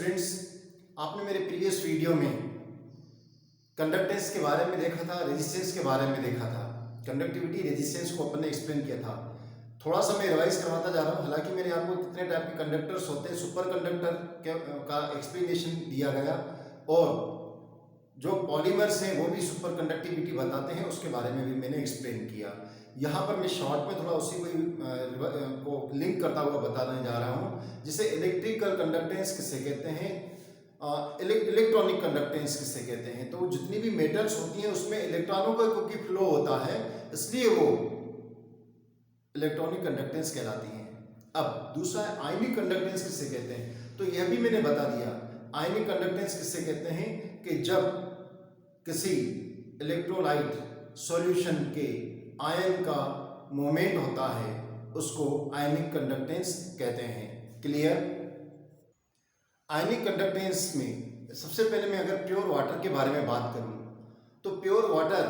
Students, आपने मेरे previous video में कंडक्टेंस के बारे में देखा था, रेजिस्टेंस के बारे में देखा था। कंडक्टिविटी रेजिस्टेंस को अपन ने एक्सप्लेन किया था। थोड़ा सा मैं रिवाइज करवाता जा रहा हूँ। हालांकि मैंने आपको कितने टाइप के कंडक्टर्स होते हैं, सुपर कंडक्टर का एक्सप्लेनेशन दिया गया, और जो पॉलीमर्स हैं वो भी सुपर कंडक्टिविटी बताते हैं, उसके बारे में भी मैंने एक्सप्लेन किया। यहाँ पर मैं शॉर्ट में थोड़ा उसी को लिंक करता हुआ बताने जा रहा हूँ। जिसे इलेक्ट्रिकल कंडक्टेंस किसे कहते हैं, इलेक्ट्रॉनिक कंडक्टेंस किसे कहते हैं। तो जितनी भी मेटल्स होती हैं उसमें इलेक्ट्रॉनों का क्योंकि फ्लो होता है, इसलिए वो इलेक्ट्रॉनिक कंडक्टेंस कहलाती हैं। अब दूसरा है आयनिक कंडक्टेंस किसे कहते हैं, तो यह भी मैंने बता दिया। आयनिक कंडक्टेंस किसे कहते हैं कि जब किसी इलेक्ट्रोलाइट सॉल्यूशन के आयन का मोमेंट होता है उसको आयनिक कंडक्टेंस कहते हैं। क्लियर। आयनिक कंडक्टेंस में सबसे पहले मैं अगर प्योर वाटर के बारे में बात करूं तो प्योर वाटर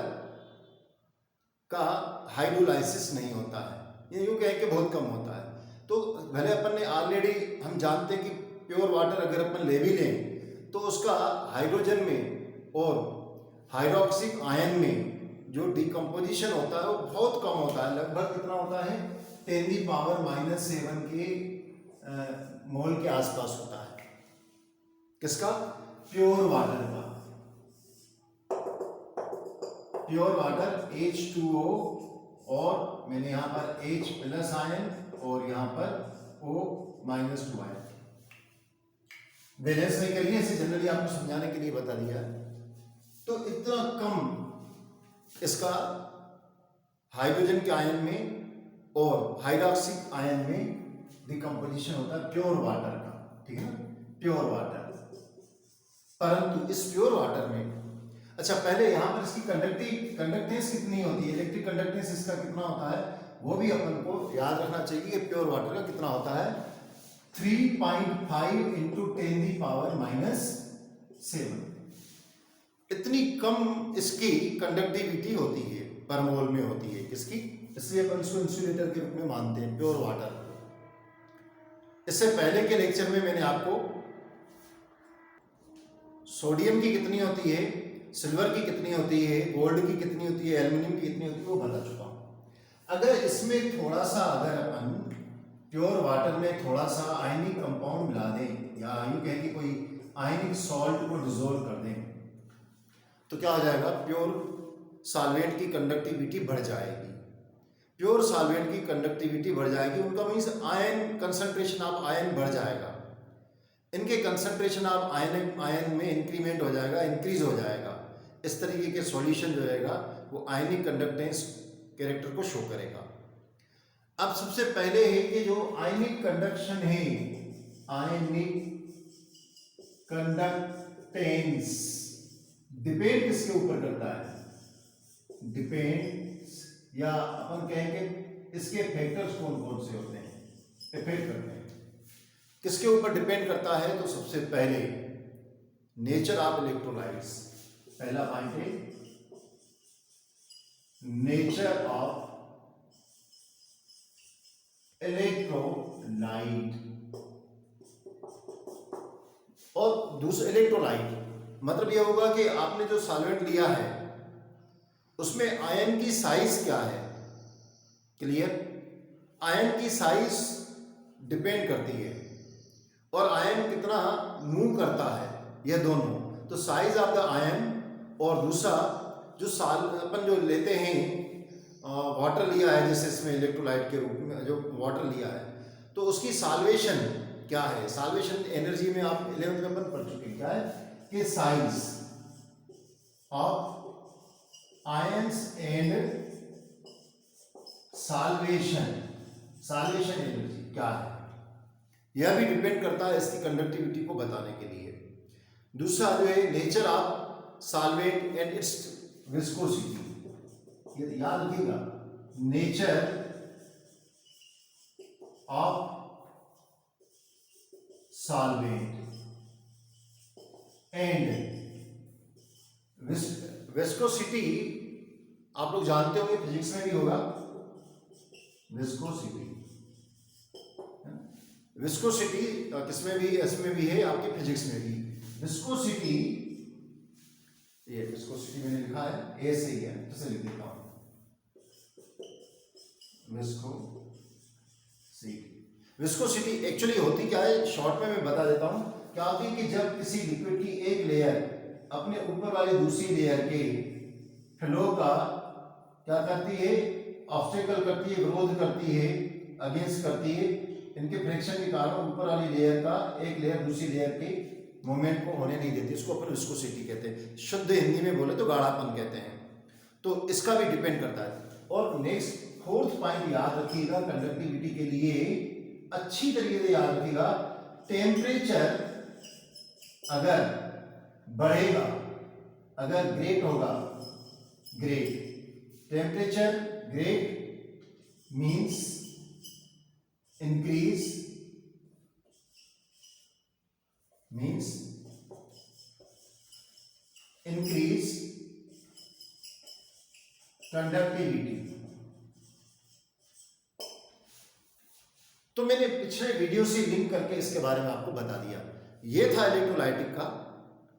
का हाइड्रोलाइसिस नहीं होता है, ये यूँ कहें कि बहुत कम होता है। तो भले अपन ने ऑलरेडी हम जानते हैं कि प्योर वाटर अगर अपन ले भी लें तो उसका हाइड्रोजन में और हाइड्रोक्सिक आयन में जो डिकम्पोजिशन होता है वो बहुत कम होता है। लगभग कितना होता है, 10⁻⁻⁷ के मोल के आसपास होता है। किसका? प्योर वाटर का। प्योर वाटर H2O, और मैंने यहाँ पर H+ आयन और यहाँ पर O- आयन बैलेंस नहीं करिए, इसे जनरली आपको समझाने के लिए बता दिया। तो इतना कम इसका हाइड्रोजन के आयन में और हाइड्रोक्सिक आयन में डिकम्पोजिशन होता है प्योर वाटर का, ठीक है ना, प्योर वाटर। परंतु इस प्योर वाटर में, अच्छा पहले यहां पर इसकी कंडक्टेंस कितनी होती है, इलेक्ट्रिक कंडक्टेंस इसका कितना होता है, वो भी अपन को याद रखना चाहिए कि प्योर वाटर का कितना होता है, 3.5 × 10⁻⁷। इतनी कम इसकी कंडक्टिविटी होती है, पर मोल में होती है किसकी, इसलिए अपन इसको इंसुलेटर के रूप में मानते हैं प्योर वाटर। इससे पहले के लेक्चर में मैंने आपको सोडियम की कितनी होती है, सिल्वर की कितनी होती है, गोल्ड की कितनी होती है, एल्युमिनियम की कितनी होती है, वो बता चुका हूं। अगर इसमें थोड़ा सा, अगर अपन प्योर वाटर में थोड़ा सा आयनिक कंपाउंड मिला दें, या यूं कहें कि कोई आयनिक सॉल्ट को डिसॉल्व कर दें, तो क्या हो जाएगा, प्योर सॉल्वेंट की कंडक्टिविटी बढ़ जाएगी। प्योर सॉल्वेंट की कंडक्टिविटी बढ़ जाएगी, उनका means ion concentration of ion बढ़ जाएगा। इनके कंसंट्रेशन ऑफ आयन में इंक्रीमेंट हो जाएगा, इंक्रीज हो जाएगा। इस तरीके के सॉल्यूशन जो रहेगा वो आयनिक कंडक्टेंस कैरेक्टर को शो करेगा। अब सबसे पहले है कि जो आयनिक कंडक्शन है, आयनिक कंडक्टेंस डिपेंड किसके ऊपर करता है, डिपेंड्स, या अपन कहेंगे इसके फैक्टर्स कौन कौन से होते हैं, इफेक्ट करते हैं, किसके ऊपर डिपेंड करता है। तो सबसे पहले नेचर ऑफ इलेक्ट्रोलाइट्स, पहला पॉइंट है नेचर ऑफ इलेक्ट्रोलाइट, और दूसरा इलेक्ट्रोलाइट मतलब यह होगा कि आपने जो सॉल्वेंट लिया है उसमें आयन की साइज क्या है। क्लियर। आयन की साइज डिपेंड करती है, और आयन कितना मूव करता है, यह दोनों। तो साइज ऑफ द आयन, और दूसरा जो अपन जो लेते हैं, वाटर लिया है, जैसे इसमें इलेक्ट्रोलाइट के रूप में जो वाटर लिया है, तो उसकी सॉल्वेशन क्या है। सॉल्वेशन एनर्जी में आप 11th में अपन पढ़ चुके हैं, क्या है कि size of ions and solvation energy क्या है, यह भी डिपेंड करता है इसकी कंडक्टिविटी को बताने के लिए। दूसरा जो है nature of solvent and it's viscosity, ये याद रखिएगा, nature of solvent and viscosity, आप लोग जानते होंगे, फिजिक्स में भी होगा विस्कोसिटी। विस्कोसिटी किसमें भी, इसमें भी है, आपके फिजिक्स में भी। विस्कोसिटी, ये विस्कोसिटी मैंने लिखा है, ए से ही है, इसे लिख देता हूं, विस्कोसिटी। विस्कोसिटी एक्चुअली होती क्या है, शॉर्ट में मैं बता देता हूं। क्या होती है कि जब किसी लिक्विड की एक लेयर अपने ऊपर वाली दूसरी लेयर के फ्लो का क्या करती है, ऑब्स्टेकल करती है, विरोध करती है, अगेंस्ट करती है, इनके फ्रिक्शन के कारण ऊपर वाली लेयर का एक लेयर दूसरी लेयर के मूवमेंट को होने नहीं देती, इसको अपन विस्कोसिटी कहते हैं। शुद्ध हिंदी में बोले तो गाढ़ापन कहते हैं। तो इसका भी डिपेंड करता है। और नेक्स्ट फोर्थ पॉइंट याद रखिएगा कंडक्टिविटी के लिए, अच्छी तरीके से याद रखिएगा, टेम्परेचर अगर बढ़ेगा, अगर ग्रेट होगा, great, temperature great means increase, means increase conductivity. तो मैंने पिछले वीडियो से लिंक करके इसके बारे में आपको बता दिया। ये था इलेक्ट्रोलाइटिक का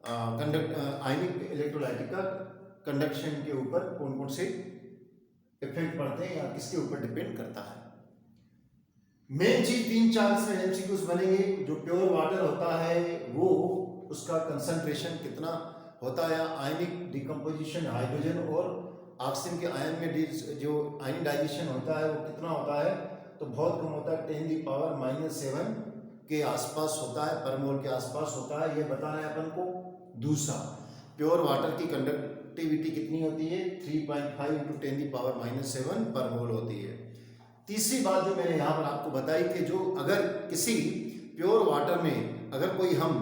आयनिक इलेक्ट्रोलाइटिक का कंडक्शन के ऊपर कौन कौन से इफेक्ट पड़ते हैं या किसके ऊपर डिपेंड करता है। मेन चीज 3-4 इसमें एमसीक्यूज बनेंगे। जो प्योर वाटर होता है वो उसका कंसंट्रेशन कितना होता है, आयनिक डिकम्पोजिशन हाइड्रोजन और ऑक्सीजन के आयन में जो आयनाइजेशन होता है वो कितना होता है, तो बहुत कम होता है, 10⁻⁻7 के आसपास होता है, पर मोल के आसपास होता है, ये बताना है अपन को। दूसरा, प्योर वाटर की कंडक्टिविटी कितनी होती है, 3.5 × 10⁻⁻7 पर मोल होती है। तीसरी बात जो मैंने यहाँ पर आपको बताई कि जो अगर किसी प्योर वाटर में अगर कोई हम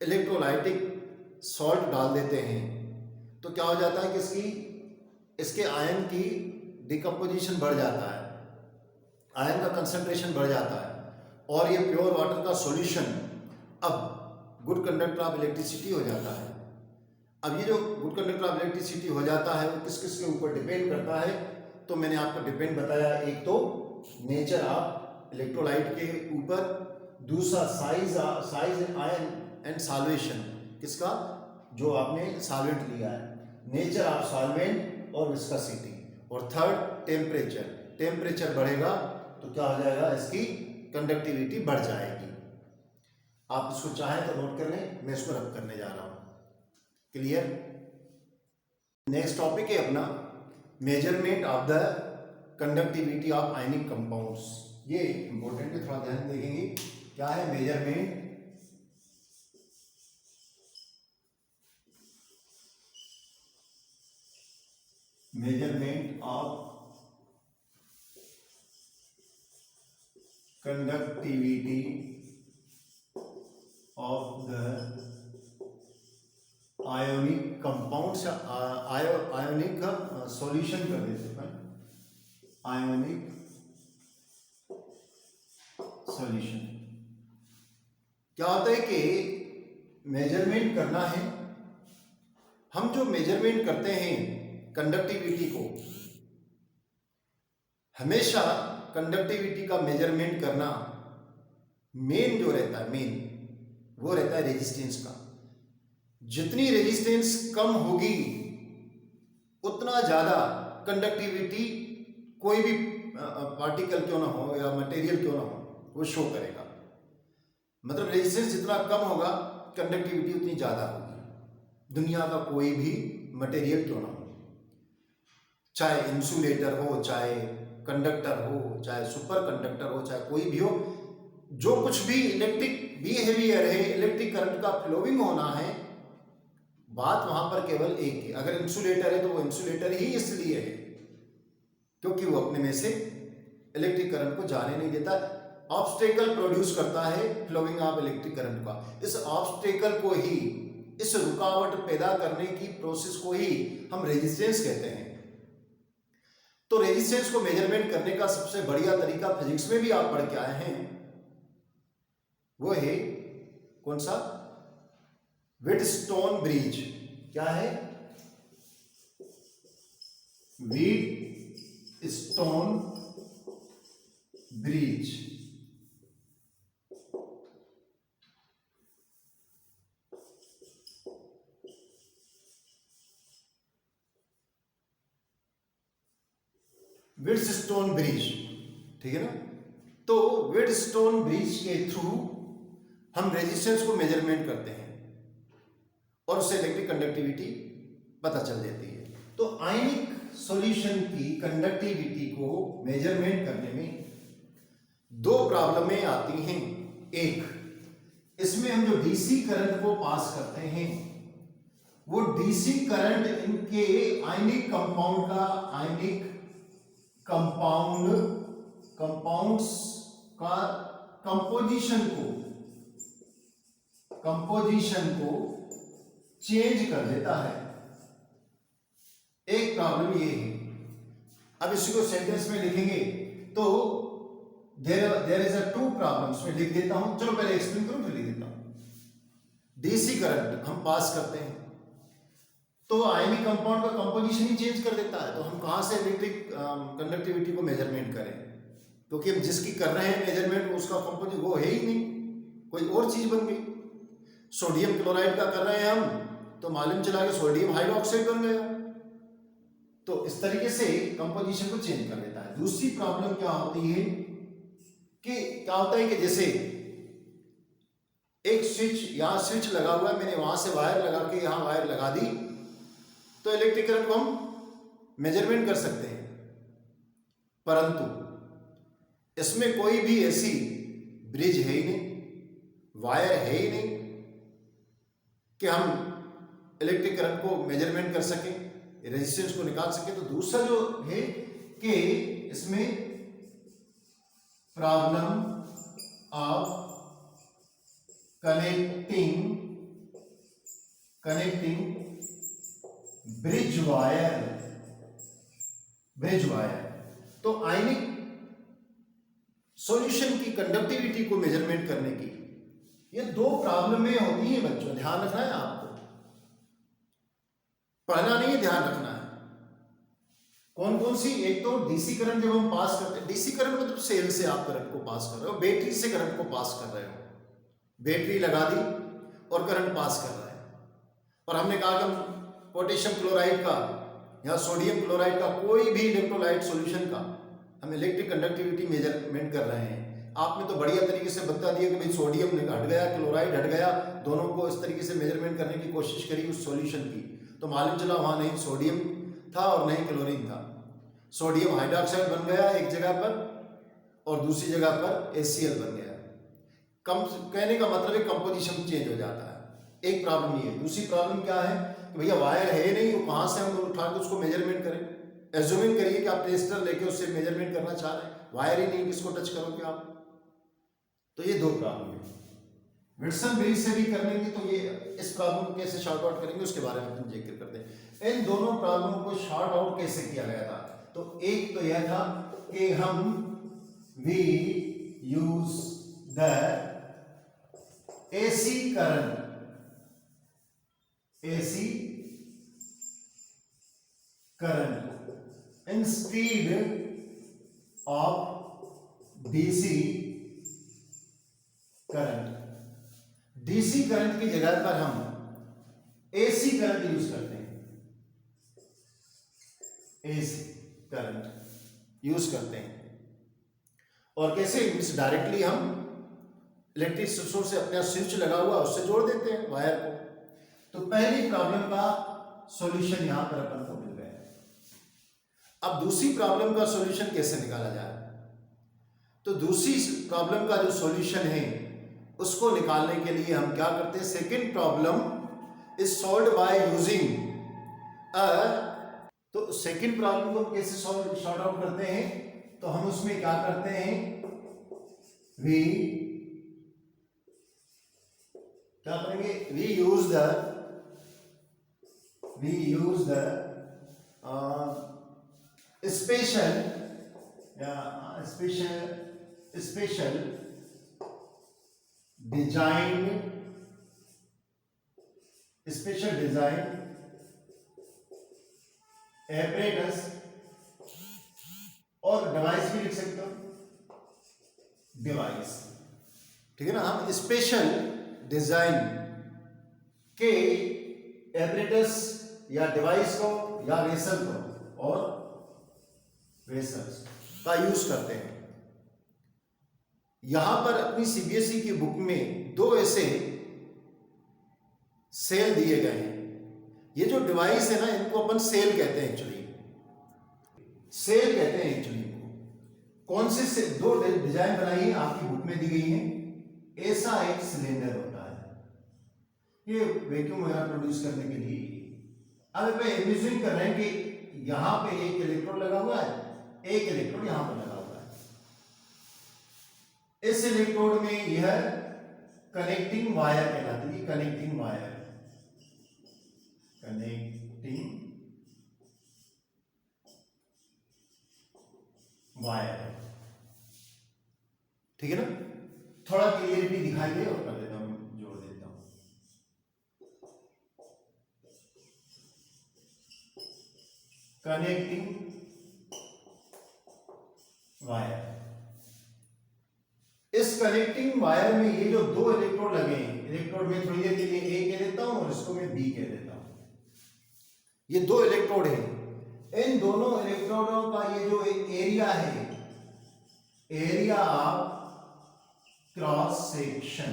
इलेक्ट्रोलाइटिक सॉल्ट डाल देते हैं तो क्या हो जाता है कि इसके आयन की डिकम्पोजिशन बढ़ जाता है, आयन का कंसंट्रेशन बढ़ जाता है और ये प्योर वाटर का सॉल्यूशन अब गुड कंडक्टर ऑफ इलेक्ट्रिसिटी हो जाता है। अब ये जो गुड कंडक्टर ऑफ इलेक्ट्रिसिटी हो जाता है वो किस किस के ऊपर डिपेंड करता है, तो मैंने आपको डिपेंड बताया, एक तो नेचर ऑफ इलेक्ट्रोलाइट के ऊपर, दूसरा साइज आयन एंड सॉल्वेशन, किसका, जो आपने सॉल्वेंट लिया है, नेचर ऑफ सॉल्वेंट और विस्कोसिटी, और थर्ड टेम्परेचर, टेम्परेचर बढ़ेगा तो क्या हो जाएगा, इसकी कंडक्टिविटी बढ़ जाएगी। आप इसको चाहें तो नोट कर लें, मैं इसको रब करने जा रहा हूं। क्लियर। नेक्स्ट टॉपिक है अपना measurement of the conductivity of ionic compounds. ये इंपॉर्टेंट है, थोड़ा ध्यान देखेंगे। क्या है measurement of conductivity of the ionic compounds, ionic का सॉल्यूशन कर देते हैं, आयोनिक सॉल्यूशन। क्या होता है कि मेजरमेंट करना है, हम जो मेजरमेंट करते हैं कंडक्टिविटी को, हमेशा कंडक्टिविटी का मेजरमेंट करना मेन जो रहता है, मेन वो रहता है रेजिस्टेंस का। जितनी रेजिस्टेंस कम होगी उतना ज़्यादा कंडक्टिविटी कोई भी पार्टिकल क्यों ना हो या मटेरियल क्यों ना हो वो शो करेगा। मतलब रेजिस्टेंस जितना कम होगा कंडक्टिविटी उतनी ज़्यादा होगी। दुनिया का कोई भी मटेरियल क्यों ना हो, चाहे इंसुलेटर हो, चाहे कंडक्टर हो, चाहे सुपर कंडक्टर हो, चाहे कोई भी हो, जो कुछ भी इलेक्ट्रिक बिहेवियर है, इलेक्ट्रिक करंट का फ्लोइंग होना है, बात वहां पर केवल एक है। अगर इंसुलेटर है तो वो इंसुलेटर ही इसलिए है क्योंकि वो अपने में से इलेक्ट्रिक करंट को जाने नहीं देता, ऑब्स्टेकल प्रोड्यूस करता है फ्लोइंग ऑफ इलेक्ट्रिक करंट का। इस ऑब्स्टेकल को ही, इस रुकावट पैदा करने की प्रोसेस को ही हम रेजिस्टेंस कहते हैं। तो रेजिस्टेंस को मेजरमेंट करने का सबसे बढ़िया तरीका फिजिक्स में भी आप पढ़ के आए हैं, वो है कौन सा, व्हीटस्टोन ब्रिज। क्या है, व्हीटस्टोन ब्रिज। व्हीटस्टोन ब्रिज, ठीक है ना। तो व्हीटस्टोन ब्रिज के थ्रू हम रेजिस्टेंस को मेजरमेंट करते हैं और उससे इलेक्ट्रिक कंडक्टिविटी पता चल जाती है। तो आयनिक सॉल्यूशन की कंडक्टिविटी को मेजरमेंट करने में दो प्रॉब्लमें आती हैं। एक, इसमें हम जो डीसी करंट को पास करते हैं वो डीसी करंट इनके आयनिक कंपाउंड का कंपाउंड्स का कंपोजिशन को चेंज कर देता है। एक प्रॉब्लम ये है। अब इसी को सेंटेंस में लिखेंगे तो there is a two problems में लिख देता हूं। चलो पहले एक्सप्लेन करूं फिर लिख देता हूं। डीसी करंट हम पास करते हैं तो आयनिक कंपाउंड का कंपोजिशन ही चेंज कर देता है। तो हम कहां से इलेक्ट्रिक कंडक्टिविटी को मेजरमेंट करें, क्योंकि हम जिसकी कर रहे हैं मेजरमेंट उसका कंपोजिशन वो है ही नहीं, कोई और चीज बन गई। सोडियम क्लोराइड का कर रहे हैं हम तो मालूम चला कि सोडियम हाइड्रोक्साइड बन गया। तो इस तरीके से कंपोजिशन को चेंज कर देता है। दूसरी प्रॉब्लम क्या होती है कि क्या होता है कि जैसे एक स्विच, यहां स्विच लगा हुआ है, मैंने वहां से वायर लगा के यहां वायर लगा दी तो इलेक्ट्रिक करंट को हम मेजरमेंट कर सकते हैं, परंतु इसमें कोई भी ऐसी ब्रिज है ही नहीं, वायर है ही नहीं कि हम इलेक्ट्रिक करंट को मेजरमेंट कर सकें, रेजिस्टेंस को निकाल सकें। तो दूसरा जो है कि इसमें problem of connecting bridge wire. तो आयनिक सॉल्यूशन की कंडक्टिविटी को मेजरमेंट करने की ये दो प्रॉब्लमें होती हैं बच्चों, ध्यान रखना है आपको, पढ़ना नहीं है, ध्यान रखना है। कौन कौन सी? एक तो डीसी करंट जब हम पास करते हैं, डीसी करंट मतलब सेल से आप करंट को पास कर रहे हो, बैटरी से करंट को पास कर रहे हो, बैटरी लगा दी और करंट पास कर रहा है। और हमने कहा कि हम पोटेशियम क्लोराइड का या सोडियम क्लोराइड का कोई भी इलेक्ट्रोलाइट सॉल्यूशन का हम इलेक्ट्रिक कंडक्टिविटी मेजरमेंट कर रहे हैं। आपने तो बढ़िया तरीके से बता दिया कि भाई सोडियम हट गया, क्लोराइड हट गया, दोनों को इस तरीके से मेजरमेंट करने की कोशिश करी उस सॉल्यूशन की, तो मालूम चला वहां नहीं सोडियम था और नहीं क्लोरीन था। सोडियम हाइड्रोक्साइड बन गया एक जगह पर और दूसरी जगह पर HCl बन गया। कम कहने का मतलब है कंपोजिशन चेंज हो जाता है। एक प्रॉब्लम ये है। दूसरी प्रॉब्लम क्या है कि भैया वायर है नहीं, वो कहां से हम उठा के उसको मेजरमेंट करें। एज्यूमिंग करिए कि आप टेस्टर लेके उससे मेजरमेंट करना चाह रहे हैं, वायर ही नहीं, किसको टच करोगे आप। तो ये दो प्रॉब्लम है। विल्सन ब्रिज से भी कर लेंगे तो ये इस प्रॉब्लम को कैसे शॉर्ट आउट करेंगे उसके बारे में हम जिक्र करते हैं। इन दोनों प्रॉब्लम को शॉर्ट आउट कैसे किया गया था? तो एक तो यह था कि हम we use the AC current instead of DC current. DC current की जगह पर हम AC करंट यूज करते हैं, AC करंट यूज करते हैं। और कैसे? डायरेक्टली हम इलेक्ट्रिक सोर्स से अपना स्विच लगा हुआ उससे जोड़ देते हैं वायर को। तो पहली प्रॉब्लम का सॉल्यूशन यहां पर अपन को मिल गया। अब दूसरी प्रॉब्लम का सॉल्यूशन कैसे निकाला जाए? तो दूसरी प्रॉब्लम का जो सॉल्यूशन है उसको निकालने के लिए हम क्या करते हैं? Second problem is solved by using तो सेकंड प्रॉब्लम को कैसे सॉर्ट आउट करते हैं? तो हम उसमें क्या करते हैं? क्या करेंगे? We use the special design apparatus और डिवाइस भी लिख सकते हो, डिवाइस, ठीक है ना। हम स्पेशल डिजाइन के एपरेटस या डिवाइस को या वेसल को और वेसल्स का यूज करते हैं। यहां पर अपनी सीबीएसई की बुक में दो ऐसे सेल दिए गए हैं। ये जो डिवाइस है ना, इनको अपन सेल कहते हैं एक्चुअली, सेल कहते हैं एक्चुअली इनको। कौन से दो डिजाइन बनाई है आपकी बुक में दी गई है। ऐसा एक सिलेंडर होता है, ये वैक्यूम वगैरह प्रोड्यूस करने के लिए। अब अपन इमेजिन कर रहे हैं कि यहां पे एक इलेक्ट्रोड लगा हुआ है, एक इलेक्ट्रोड यहां पर लगा हुआ है। इस इलेक्ट्रोड में यह कनेक्टिंग वायर कहलाती है, कनेक्टिंग वायर, कनेक्टिंग वायर, ठीक है ना। थोड़ा क्लियरिटी दिखाई दे और कर देता हूं, जोड़ देता हूं। कनेक्टिंग वायर, इस कनेक्टिंग वायर में ये जो दो इलेक्ट्रोड लगे हैं, इलेक्ट्रोड में थोड़ी देर के लिए ए कह देता हूं और इसको मैं बी कह देता हूं। ये दो इलेक्ट्रोड हैं। इन दोनों इलेक्ट्रोडों का ये जो एरिया है, एरिया ऑफ क्रॉस सेक्शन,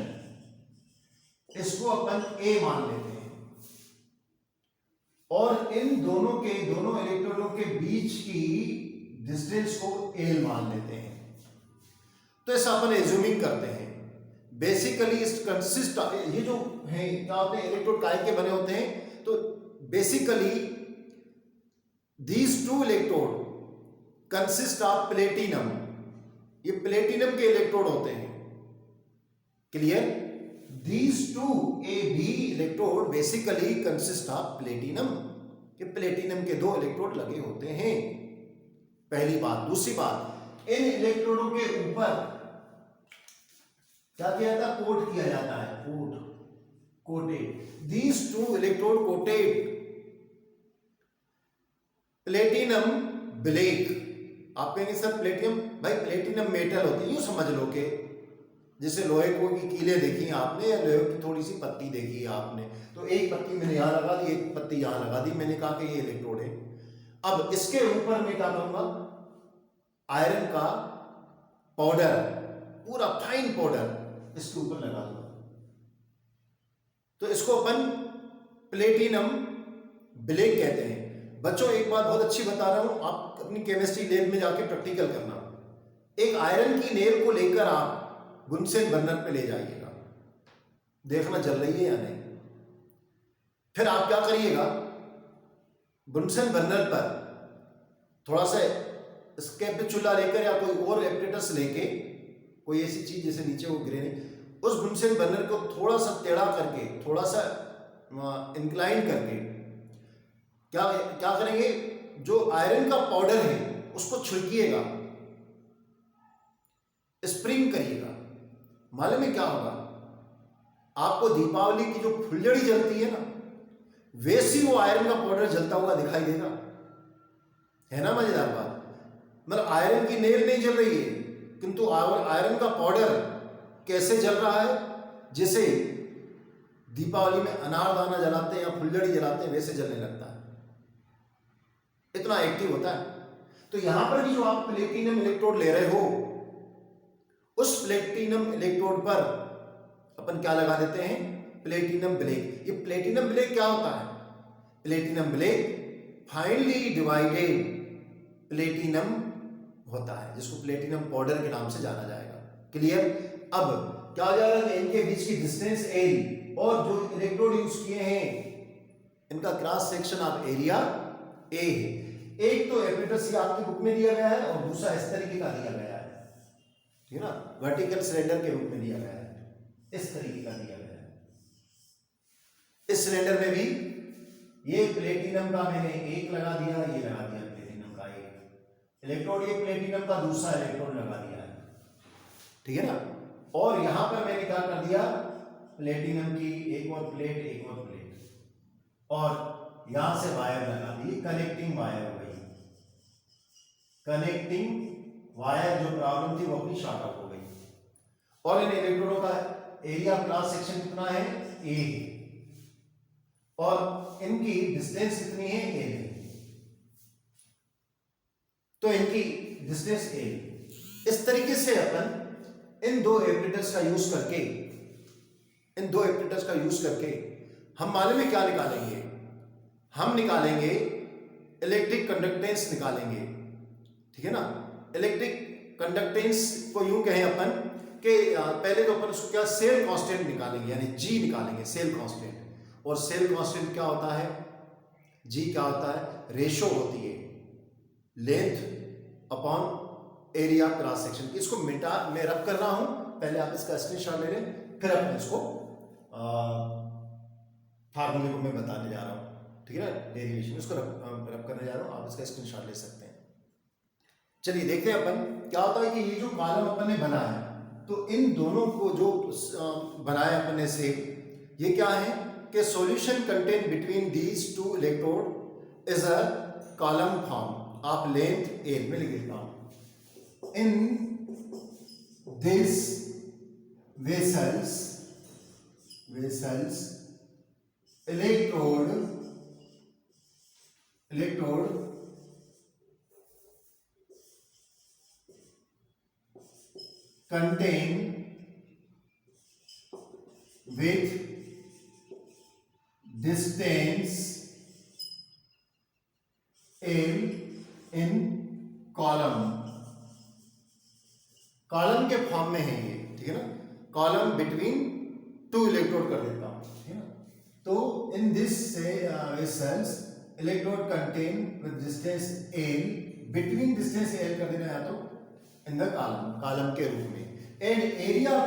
इसको अपन ए मान लेते हैं। और इन दोनों इलेक्ट्रोडों के बीच की डिस्टेंस को एल मान लेते हैं। तो ऐसा अपन एज्यूमिंग करते हैं। बेसिकली इस कंसिस्ट, ये जो है क्या होते हैं, इलेक्ट्रोड काय के बने होते हैं। तो basically these two electrode consist of platinum, ये प्लेटिनम के इलेक्ट्रोड होते हैं। Clear. These two A B electrode basically consist of platinum, ये प्लेटिनम के दो इलेक्ट्रोड लगे होते हैं, पहली बात। दूसरी बात, इन इलेक्ट्रोडों के ऊपर क्या किया जाता है, कोट किया जाता है, coat, coated. These two electrode coated platinum black. आप कहेंगे सर प्लेटिनम, भाई प्लेटिनम मेटल होती है, यूं समझ लो कि जैसे लोहे को की कीलें देखी आपने या लोहे की थोड़ी सी पत्ती देखी है आपने, तो एक पत्ती मैंने यहां लगा दी, एक पत्ती यहां लगा दी, मैंने कहा कि ये इलेक्ट्रोड है। अब इसके ऊपर मैं क्या करूंगा, आयरन का पाउडर, पूरा फाइन पाउडर इसके ऊपर लगा दूंगा। तो इसको अपन प्लेटिनम ब्लैक कहते हैं। बच्चों एक बात बहुत अच्छी बता रहा हूं, आप अपनी केमिस्ट्री लैब में जाके प्रैक्टिकल करना। एक आयरन की नेल को लेकर आप बुनसेन बर्नर पे ले जाइएगा, देखना जल रही है या नहीं। फिर आप क्या करिएगा, बुनसेन बर्नर पर थोड़ा सा स्केप पे चूल्हा लेकर या कोई और एपरेटस लेके, कोई ऐसी चीज जैसे नीचे वो गिरे नहीं, उस बुनसेन बर्नर को थोड़ा सा टेढ़ा करके, थोड़ा सा इंक्लाइन करके क्या करेंगे, जो आयरन का पाउडर है उसको छिड़किएगा, स्प्रिंग करिएगा। मालूम है क्या होगा, आपको दीपावली की जो फुलझड़ी जलती है ना, वैसी वो आयरन का पाउडर जलता हुआ दिखाई देगा। है ना मजेदार बात। मतलब आयरन की नेल नहीं जल रही है, किंतु आयरन का पाउडर कैसे जल रहा है, जैसे दीपावली में अनारदाना जलाते हैं या फुलझड़ी जलाते हैं, वैसे जलने लगता है, इतना एक्टिव होता है। तो यहां पर भी जो आप प्लेटिनम इलेक्ट्रोड ले रहे हो, उस प्लेटिनम इलेक्ट्रोड पर अपन क्या लगा देते हैं, प्लेटिनम ब्लैक। ये प्लेटिनम ब्लैक क्या होता है, platinum black finally divided platinum होता है, जिसको प्लेटिनम पाउडर के नाम से जाना जाएगा। क्लियर। अब क्या हो जाएगा, इनके बीच की डिस्टेंस एल, और जो इलेक्ट्रोड यूज किए हैं इनका cross section of area A है। एक तो एपरेटस आपकी बुक में दिया गया है और दूसरा इस तरीके का दिया गया है, ठीक है ना, वर्टिकल सिलेंडर के रूप में दिया गया है, इस तरीके का दिया गया है। इस सिलेंडर में भी ये प्लेटिनम का मैंने एक लगा दिया, ये लगा दिया प्लेटिनम का एक इलेक्ट्रोड, ये प्लेटिनम का दूसरा इलेक्ट्रोड लगा दिया है, ठीक है ना। और यहां पर मैंने क्या कर दिया, प्लेटिनम की एक और प्लेट, एक और प्लेट, और यहां से वायर लगा दी, कनेक्टिंग वायर हो गई। कनेक्टिंग वायर जो प्रॉब्लम थी वो अपनी शॉर्ट आउट हो गई। और इन इलेक्ट्रोडों का एरिया क्रॉस सेक्शन कितना है, ए, और इनकी डिस्टेंस कितनी है, ए है। तो इनकी डिस्टेंस ए। इस तरीके से अपन इन दो एपरेटर्स का यूज करके हम मालूम में क्या निकालेंगे, हम निकालेंगे इलेक्ट्रिक कंडक्टेंस निकालेंगे, ठीक है ना। इलेक्ट्रिक कंडक्टेंस को यूं कहें अपन कि पहले तो अपन उसको क्या सेल कांस्टेंट निकालेंगे, यानी जी निकालेंगे, सेल कांस्टेंट। और सेल कांस्टेंट क्या होता है, जी क्या होता है, रेशो होती है length upon area cross section की। इसको मिटा मैं रब कर रहा हूं, पहले आप इसका स्क्रीनशॉट ले लें, फिर अपन इसको फार्मूले को मैं बताने जा रहा हूं, ठीक है ना, डेरिवेशन उसको रब करने जा रहा हूं, आप इसका स्क्रीनशॉट ले सकते हैं। चलिए देखते हैं अपन क्या होता है कि ये जो कॉलम अपन ने बनाया, तो इन दोनों को जो बनाया अपन ने से, ये क्या है कि solution contain between these two electrode is a column form of length A में लिख देता हूं। In this vessels electrode contain with distance L in column के फॉर्म में है ये, ठीक है ना, कॉलम बिटवीन टू इलेक्ट्रोड कर देता हूं, ठीक है ना। तो इन this vessels electrode contain with distance L, between distance L कर देना है तो इन द कॉलम के रूप में, and area of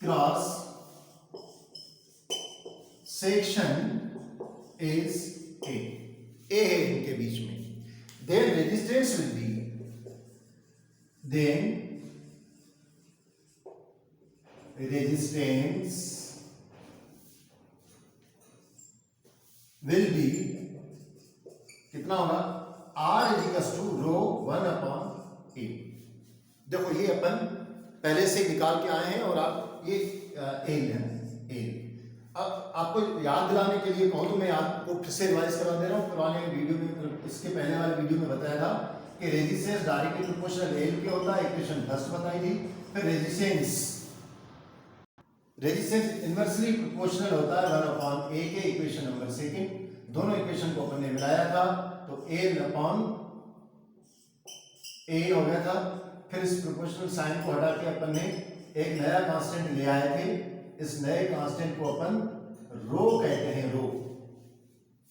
cross section is a है इनके बीच में। देन रेजिस्टेंस विल बी, कितना होगा, R is to row 1/A। देखो ये अपन पहले से निकाल के आए हैं और आप ये ए है। अब आपको याद दिलाने के लिए कहूं तो मैं आपको फिर से रिवाइज करा दे रहा हूं। पुराने वीडियो में, इसके पहले वाले वीडियो में बताया था कि रेजिस्टेंस डायरेक्टली प्रोपोर्शनल एल के होता है, इक्वेशन फर्स्ट बताई थी। फिर रेजिस्टेंस इनवर्सली प्रोपोर्शनल होता है 1/A के, इक्वेशन नंबर सेकंड। दोनों इक्वेशन को अपन ने मिलाया था तो A हो गया था। फिर इस प्रोपोर्शनल साइन को हटा के अपन ने एक नया कांस्टेंट ले आए थे, इस नए कांस्टेंट को अपन रो कहते हैं, रो।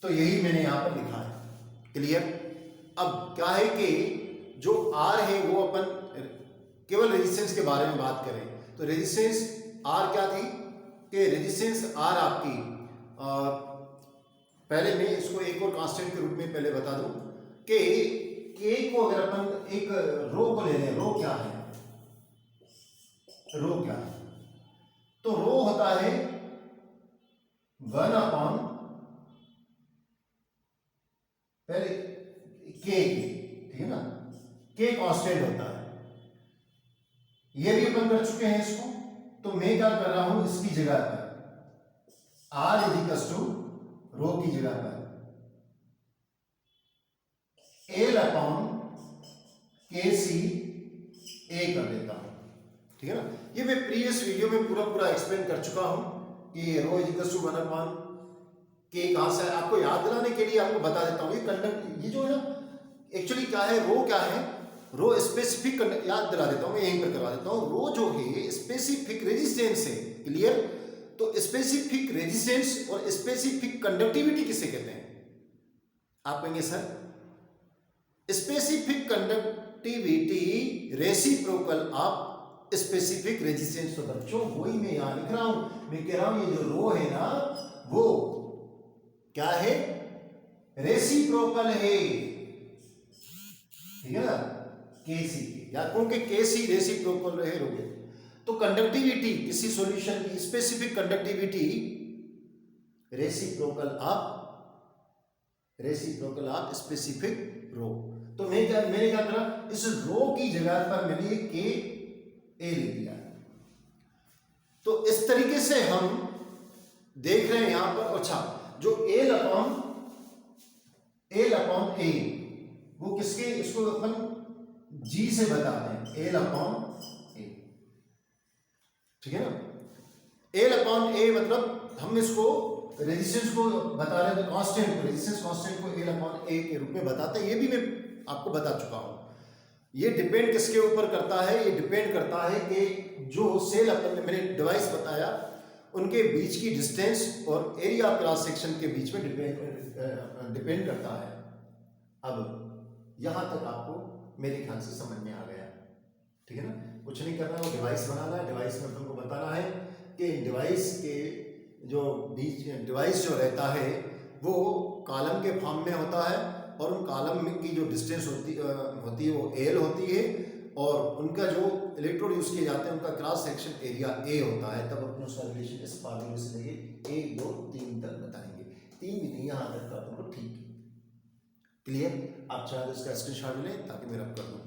तो यही मैंने यहां पर लिखा है, क्लियर। अब क्या है कि जो R है वो अपन केवल रेजिस्टेंस के बारे में बात करें तो रेजिस्टेंस R क्या थी कि रेजिस्टेंस R आपकी पहले मैं इसको एक और कांस्टेंट के रूप में पहले बता दूं कि K को अगर अपन एक रो को ले लें, रो क्या है, तो रो होता है 1/, पहले K, ठीक है ना, K कांस्टेंट होता है। ये भी अपन कर चुके हैं इसको, तो मैं क्या कर रहा हूं, इसकी जगह पर R इज टू रो की जगह पर L/KC A कर देता हूं, ठीक है ना। ये मैं प्रीवियस वीडियो में पूरा एक्सप्लेन कर चुका हूं कि रो इज टू 1/K कहां से, आपको याद दिलाने के लिए आपको बता देता हूं। ये जो है ना, एक्चुअली क्या है, रो क्या है, रो स्पेसिफिक, याद दिला देता हूं मैं, यहीं पर करवा देता हूं। रो जो है स्पेसिफिक रेजिस्टेंस है, क्लियर। तो स्पेसिफिक रेजिस्टेंस और स्पेसिफिक कंडक्टिविटी किसे कहते हैं, आप कहेंगे sir specific conductivity reciprocal of specific resistance. तो बच्चों वही मैं यहां लिख रहा हूं, मैं कह रहा हूं ये जो रो है ना वो क्या है, रेसिप्रोकल है, ठीक है ना, केसी या क्योंकि केसी रेसिप्रोकल रहे रो। तो कंडक्टिविटी किसी सॉल्यूशन की specific conductivity reciprocal of specific rho. तो मैंने क्या करा, इस रो की जगह पर मैंने के ए लिख दिया। तो इस तरीके से हम देख रहे हैं यहां पर। अच्छा, जो एल अपॉन ए वो किसके, इसको अपन जी से बताते हैं, एल अपॉन ए, ठीक है ना। एल अपॉन ए मतलब हम इसको रेजिस्टेंस को बता रहे हैं, तो कांस्टेंट को, रेजिस्टेंस कांस्टेंट को एल अपॉन ए के रूप में बताते हैं। ये भी मैं आपको बता चुका हूं। ये डिपेंड किसके ऊपर करता है, ये डिपेंड करता है कि जो सेल अपन ने मैंने डिवाइस बताया उनके बीच की डिस्टेंस और एरिया ऑफ क्रॉस सेक्शन के बीच में डिपेंड करता है। अब यहां तक आपको मेरे ख्याल से समझ में आ गया, ठीक है ना। कुछ नहीं करना है, वो डिवाइस बनाना है, डिवाइस में तुमको बताना है कि डिवाइस के जो बीच डिवाइस जो रहता है वो कॉलम के फॉर्म में होता है और उन कॉलम में की जो डिस्टेंस होती है वो एल होती है और उनका जो इलेक्ट्रोड यूज किए जाते हैं उनका क्रॉस सेक्शन एरिया ए होता है। तब अपने उसका रिलेशन इस फार्मूले से लेके 1 2 3 तक बताएंगे। 3 भी नहीं, यहाँ तक का तुमको ठीक क्लियर। आप चाहे तो इसका स्क्रीनशॉट लें ताकि मैं रब कर दूं।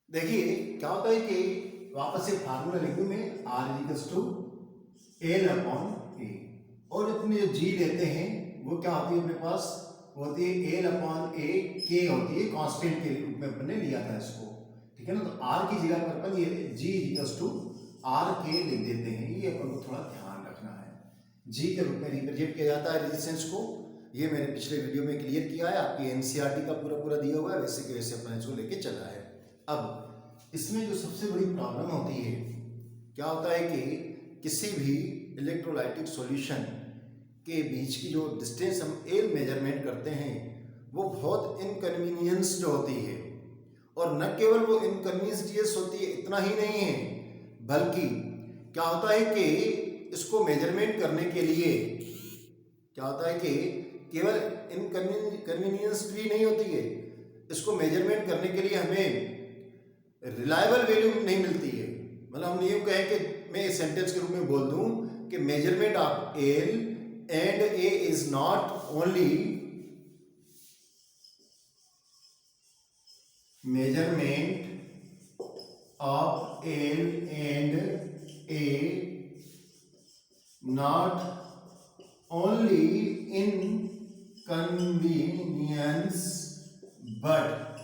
देखिए क्या होता है कि वापस से फार्मूला लिख दूं मैं, R = L अपॉन ए, और अपने जो जी लेते हैं वो क्या होती है अपने पास, वो होती है L अपॉन ए के होती है, कांस्टेंट के रूप में अपने लिया था इसको, ठीक है ना। तो R की जगह पर अपन ये G = R के लिख देते हैं। ये अपन को थोड़ा ध्यान रखना है, G के रूप में रिप्रेजेंट किया जाता है रेजिस्टेंस को। ये मैंने पिछले वीडियो में क्लियर किया है, आपकी एनसीईआरटी का पूरा दिया हुआ है, वैसे के वैसे अपन इसको लेके चला है। अब इसमें जो सबसे बड़ी प्रॉब्लम होती है, क्या होता है कि किसी भी इलेक्ट्रोलाइटिक सॉल्यूशन के बीच की जो डिस्टेंस हम एल मेजरमेंट करते हैं वो बहुत इनकन्वीनियंस जो होती है, और न केवल वो इनकन्वीनियंस होती है, इतना ही नहीं है, बल्कि क्या होता है कि इसको मेजरमेंट करने के लिए क्या होता है कि केवल इनकन्वीनियंस भी नहीं होती है, इसको मेजरमेंट करने के लिए हमें रिलायबल वैल्यू नहीं मिलती है। मतलब हम ये कहें कि मैं इस सेंटेंस के रूप में बोल दूं कि measurement of L and A is not only measurement of L and A not only inconvenience but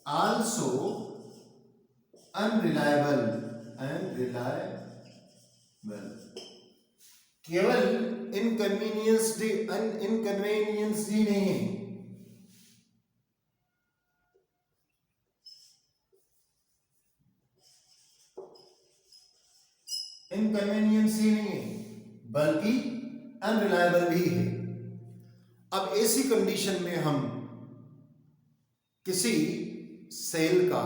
also unreliable केवल इनकन्वीनियंस ही नहीं है, इनकन्वीनियंस ही नहीं है बल्कि अनरिलायबल भी है। अब ऐसी कंडीशन में हम किसी सेल का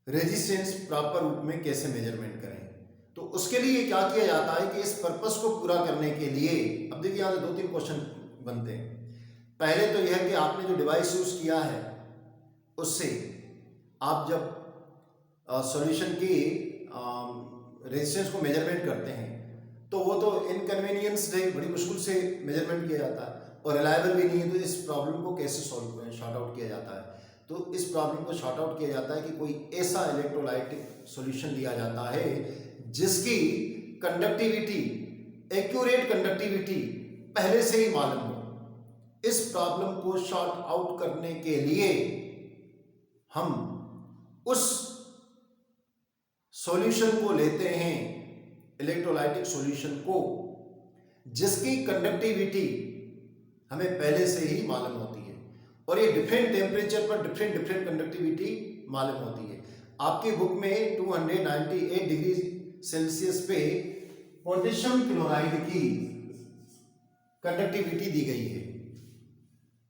रेजिस्टेंस प्रॉपर रूप में कैसे मेजरमेंट करें, तो उसके लिए क्या किया जाता है कि इस पर्पस को पूरा करने के लिए, अब देखिए यहाँ 2-3 क्वेश्चन बनते हैं। पहले तो यह कि आपने जो डिवाइस यूज किया है उससे आप जब सॉल्यूशन की रेजिस्टेंस को मेजरमेंट करते हैं तो वो तो इनकन्वीनियंस है, बड़ी मुश्किल से मेजरमेंट किया जाता है और रिलायबल भी नहीं है। तो इस प्रॉब्लम को कैसे शॉर्ट आउट किया जाता है, तो इस प्रॉब्लम को शॉर्ट आउट किया जाता है कि कोई ऐसा इलेक्ट्रोलाइटिक सॉल्यूशन लिया जाता है जिसकी कंडक्टिविटी, एक्यूरेट कंडक्टिविटी पहले से ही मालूम हो। इस प्रॉब्लम को शॉर्ट आउट करने के लिए हम उस सॉल्यूशन को लेते हैं, इलेक्ट्रोलाइटिक सॉल्यूशन को, जिसकी कंडक्टिविटी हमें पहले से ही मालूम होती है और ये डिफरेंट टेम्परेचर पर डिफरेंट कंडक्टिविटी मालूम होती है। आपकी बुक में 298 डिग्री सेल्सियस पे पोटेशियम क्लोराइड की कंडक्टिविटी दी गई है।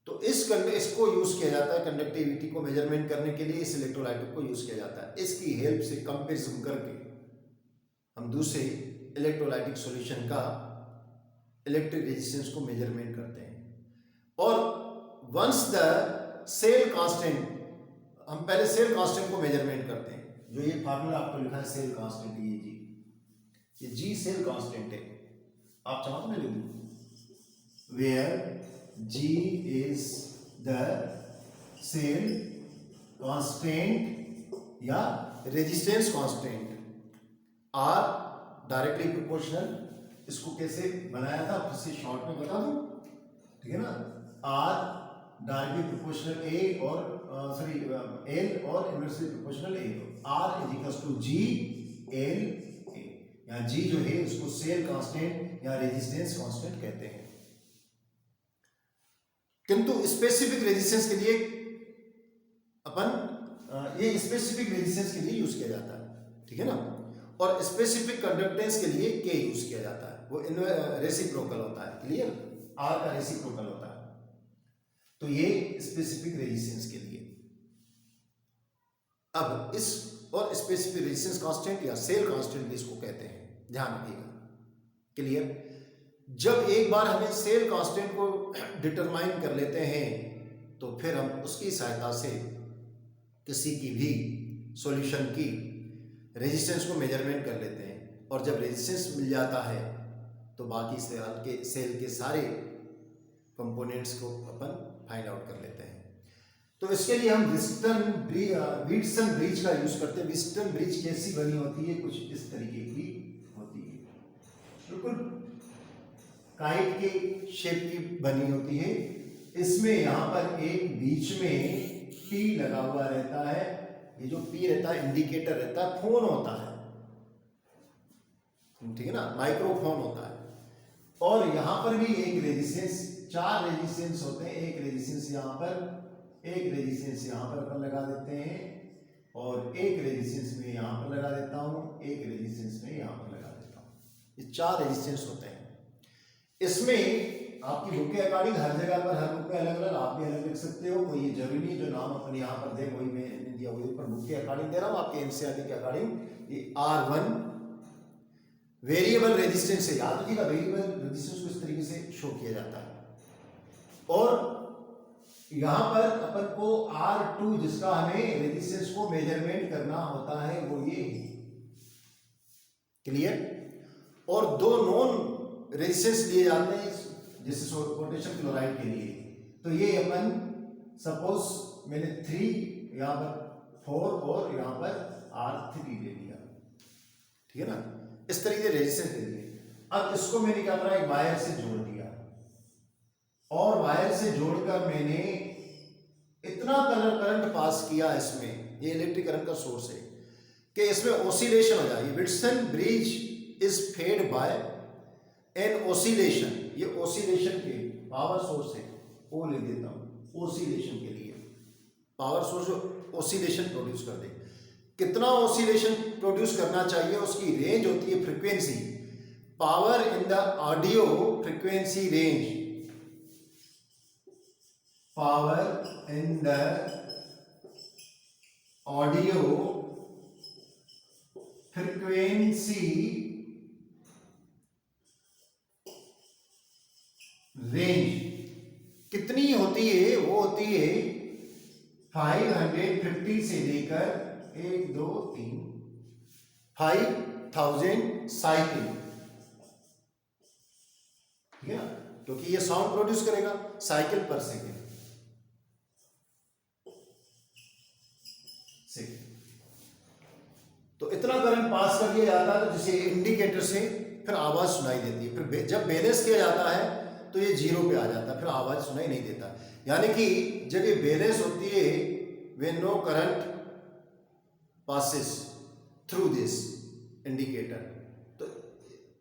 तो इसको यूज किया जाता है कंडक्टिविटी को मेजरमेंट करने के लिए, इस इलेक्ट्रोलाइट को यूज किया जाता है। इसकी हेल्प से कंपेरिजन करके हम दूसरे इलेक्ट्रोलाइटिक सॉल्यूशन का इलेक्ट्रिक रेजिस्टेंस को मेजरमेंट करते हैं। और वंस द सेल कांस्टेंट, हम पहले सेल कांस्टेंट को मेजरमेंट करते हैं। जो ये फार्मूला आपको लिखा है सेल कांस्टेंट, ये जी सेल कांस्टेंट है। आप चाहो तो मैं लिख दूं, where G is the cell constant या resistance constant, R directly proportional, इसको कैसे बनाया था फिर से शॉर्ट में बता दूं, ठीक है ना। आर डायरेक्टली प्रोपोर्शनल ए और सॉरी एल और इनवर्सली प्रोपोर्शनल ए, तो R is equal to G L A. यहाँ जी जो है उसको सेल कांस्टेंट या रेजिस्टेंस कांस्टेंट कहते हैं। किंतु स्पेसिफिक रेजिस्टेंस के लिए अपन ये स्पेसिफिक रेजिस्टेंस के लिए यूज किया जाता है, ठीक है ना। और स्पेसिफिक कंडक्टेंस के लिए के यूज किया जाता है, वो रेसिप्रोकल होता है, क्लियर, आर का रेसिप्रोकल होता है। तो ये स्पेसिफिक रेजिस्टेंस के लिए। अब इस और स्पेसिफिक रेजिस्टेंस कांस्टेंट या सेल कांस्टेंट भी इसको कहते हैं, ध्यान रखिएगा, क्लियर। जब एक बार हमें सेल कांस्टेंट को डिटरमाइन कर लेते हैं तो फिर हम उसकी सहायता से किसी की भी सॉल्यूशन की रेजिस्टेंस को मेजरमेंट कर लेते हैं, और जब रेजिस्टेंस मिल जाता है तो बाकी सेल के सारे कंपोनेंट्स को अपन फाइंड आउट कर लेते हैं। तो इसके लिए हम व्हिटसन ब्रिज का यूज करते हैं। व्हिटसन ब्रिज कैसी बनी होती है, कुछ इस तरीके की होती है, बिल्कुल काइट के शेप की बनी होती है। इसमें यहाँ पर एक बीच में पी लगा हुआ रहता है, ये जो पी रहता है इंडिकेटर रहता है, फोन होता है, ठीक है ना, माइक्रोफोन होता है। और यहाँ पर भी एक रेजिस्टेंस, 4 रेजिस्टेंस होते हैं, एक रेजिस्टेंस यहाँ पर, एक रेजिस्टेंस यहाँ पर अपन लगा देते हैं, और एक रेजिस्टेंस में यहाँ पर लगा देता हूँ, एक रेजिस्टेंस में यहाँ पर लगा देता हूँ। ये 4 रेजिस्टेंस होते हैं। इसमें आपकी बुक के अकॉर्डिंग हर जगह पर, हर बुक में अलग अलग, आप भी अलग लिख सकते हो, कोई ये जरूरी नहीं जो नाम अपन यहाँ पर दे वही मैं दिया वही पर बुक के अकॉर्डिंग दे रहा हूँ, आपके एनसीईआरटी के अकॉर्डिंग। ये R1 वेरिएबल रेजिस्टेंस है, याद रखिएगा, वेरिएबल रेजिस्टेंस को इस तरीके से शो किया जाता है। और यहां पर अपन को R2 जिसका हमें रेजिस्टेंस को मेजरमेंट करना होता है वो ये, क्लियर। और 2 नॉन रेजिस्टेंस लिए जाते हैं जैसे पोटेशियम क्लोराइड के लिए, तो ये अपन सपोज मैंने 3 यहाँ पर 4 और यहाँ पर R3 ले लिया, ठीक है ना, इस तरीके से रेजिस्टेंस ले लिए। अब इसको मैंने क्या करा, एक वायर से जोड़ दिया, और वायर से जोड़कर मैंने इतना करंट पास किया इसमें, ये इलेक्ट्रिक करंट का सोर्स है, कि इसमें ऑसिलेशन हो जाए। Wheatstone bridge is fed by an oscillation, ये ऑसिलेशन के पावर सोर्स है, वो ले देता हूं ऑसिलेशन के लिए, पावर सोर्स जो ऑसिलेशन प्रोड्यूस कर दे। कितना ऑसिलेशन प्रोड्यूस करना चाहिए, उसकी रेंज होती है frequency, power in the audio frequency range, power in the audio frequency range कितनी होती है, वो होती है 550 से लेकर 1 2 3 5000 साइकिल, ठीक है ना, क्योंकि ये साउंड प्रोड्यूस करेगा साइकिल पर सेकेंड। तो इतना करंट पास कर दिया जाता है, तो जैसे इंडिकेटर से फिर आवाज सुनाई देती है। फिर जब बैलेंस किया जाता है तो ये 0 पे आ जाता है, फिर आवाज सुनाई नहीं देता। यानी कि जब ये बैलेंस होती है, when no current passes through this indicator, तो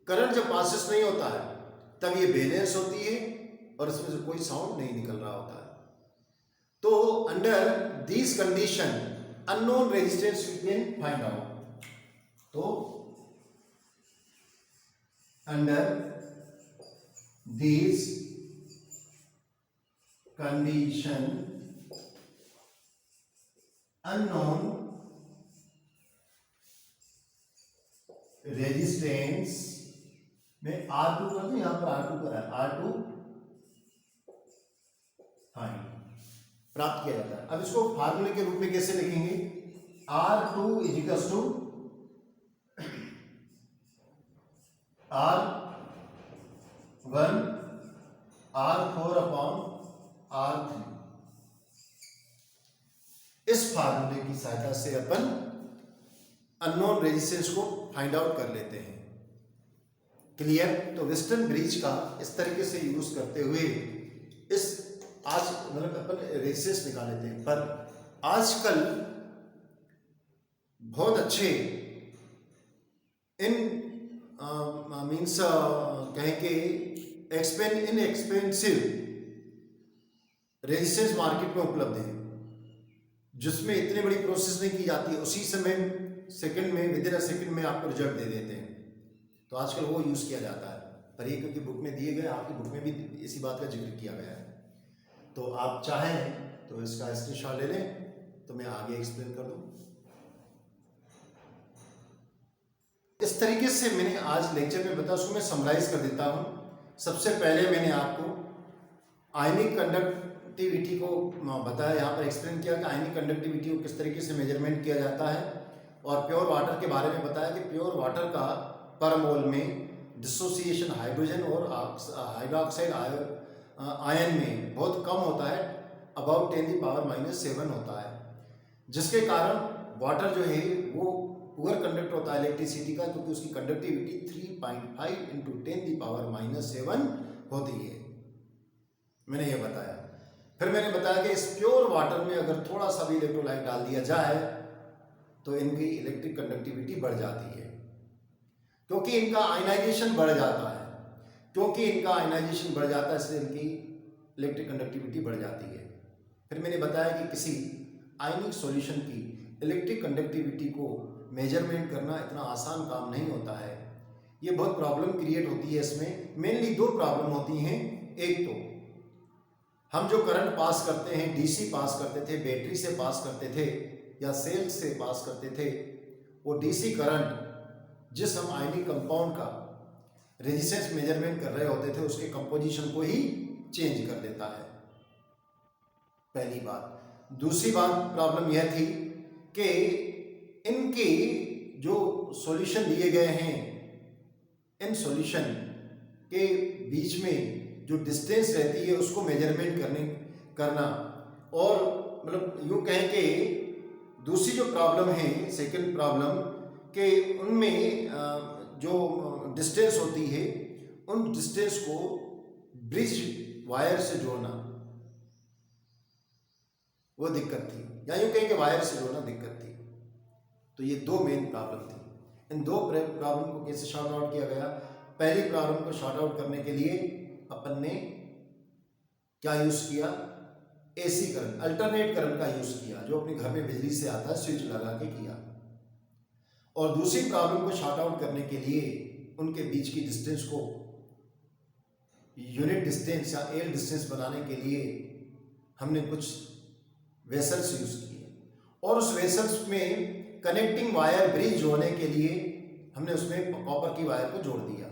करंट जब पासिस नहीं होता है तब ये बैलेंस होती है और इसमें से कोई साउंड नहीं निकल रहा होता है। तो under this condition unknown resistance we can find out. तो under this condition unknown resistance में R2 कर दूं, यहां पर R2 कर रहा है, R2 प्राप्त किया जाता है। अब इसको फार्मूले के रूप में कैसे लिखेंगे, R2 is equal to R1 R4 upon R3। इस फार्मूले की सहायता से अपन अननोन रेजिस्टेंस को फाइंड आउट कर लेते हैं। क्लियर। तो वेस्टर्न ब्रिज का इस तरीके से यूज करते हुए इस आज मतलब अपन रेसेस निकाले थे, पर आजकल बहुत अच्छे इन मीन्स कहें कि इनएक्सपेंसिव रेजिस्टेंस मार्केट में उपलब्ध है, जिसमें इतनी बड़ी प्रोसेस नहीं की जाती, उसी समय सेकंड में विद इन अ सेकंड में आपको रिजल्ट दे देते हैं। तो आजकल वो यूज़ किया जाता है, पर ये क्योंकि बुक में दिए गए, आपकी बुक में भी इसी बात का जिक्र किया गया है। तो आप चाहें तो इसका स्क्रीनशॉट ले लें, तो मैं आगे एक्सप्लेन कर दूं। इस तरीके से मैंने आज लेक्चर में बताया, उसको मैं समराइज कर देता हूं। सबसे पहले मैंने आपको आयनिक कंडक्टिविटी को बताया, यहाँ पर एक्सप्लेन किया कि आयनिक कंडक्टिविटी को किस तरीके से मेजरमेंट किया जाता है, और प्योर वाटर के बारे में बताया कि प्योर वाटर का पर मोल में डिसोसिएशन हाइड्रोजन और हाइड्रोक्साइड आयन में बहुत कम होता है, अबाउट 10⁻⁷ होता है, जिसके कारण वाटर जो है वो पुअर कंडक्टर होता है इलेक्ट्रिसिटी का, क्योंकि उसकी कंडक्टिविटी 3.5 × 10⁻⁷ होती है। मैंने ये बताया। फिर मैंने बताया कि इस प्योर वाटर में अगर थोड़ा सा भी इलेक्ट्रोलाइट डाल दिया जाए तो इनकी इलेक्ट्रिक कंडक्टिविटी बढ़ जाती है, क्योंकि इनका आयनाइजेशन बढ़ जाता है। क्योंकि इनका आयनाइजेशन बढ़ जाता है, इसलिए इनकी इलेक्ट्रिक कंडक्टिविटी बढ़ जाती है। फिर मैंने बताया कि किसी आयनिक सॉल्यूशन की इलेक्ट्रिक कंडक्टिविटी को मेजरमेंट करना इतना आसान काम नहीं होता है, ये बहुत प्रॉब्लम क्रिएट होती है। इसमें मेनली दो प्रॉब्लम होती हैं। एक तो हम जो करंट पास करते हैं, डीसी पास करते थे, बैटरी से पास करते थे या सेल से पास करते थे, वो डीसी करंट जिस हम आयनिक कंपाउंड का रेजिस्टेंस मेजरमेंट कर रहे होते थे उसके कंपोजिशन को ही चेंज कर देता है, पहली बात। दूसरी बात प्रॉब्लम यह थी कि इनके जो सॉल्यूशन दिए गए हैं, इन सॉल्यूशन के बीच में जो डिस्टेंस रहती है उसको मेजरमेंट करना, और मतलब यूँ कहें कि दूसरी जो प्रॉब्लम है, सेकंड प्रॉब्लम, कि उनमें जो डिस्टेंस होती है उन डिस्टेंस को ब्रिज वायर से जोड़ना, वो दिक्कत थी, या यूँ कहें कि वायर से जोड़ना दिक्कत थी। तो ये दो मेन प्रॉब्लम थी। इन दो प्रॉब्लम को कैसे शॉर्ट आउट किया गया? पहली प्रॉब्लम को शॉर्ट आउट करने के लिए अपन ने क्या यूज किया? एसी करंट, अल्टरनेट करंट का यूज किया, जो अपने घर में बिजली से आता है, स्विच लगा के किया। और दूसरी प्रॉब्लम को शॉर्ट आउट करने के लिए उनके बीच की डिस्टेंस को यूनिट डिस्टेंस या एल डिस्टेंस बनाने के लिए हमने कुछ वेसल्स यूज किए, और उस वेसल्स में कनेक्टिंग वायर ब्रिज जोड़ने के लिए हमने उसमें कॉपर की वायर को जोड़ दिया।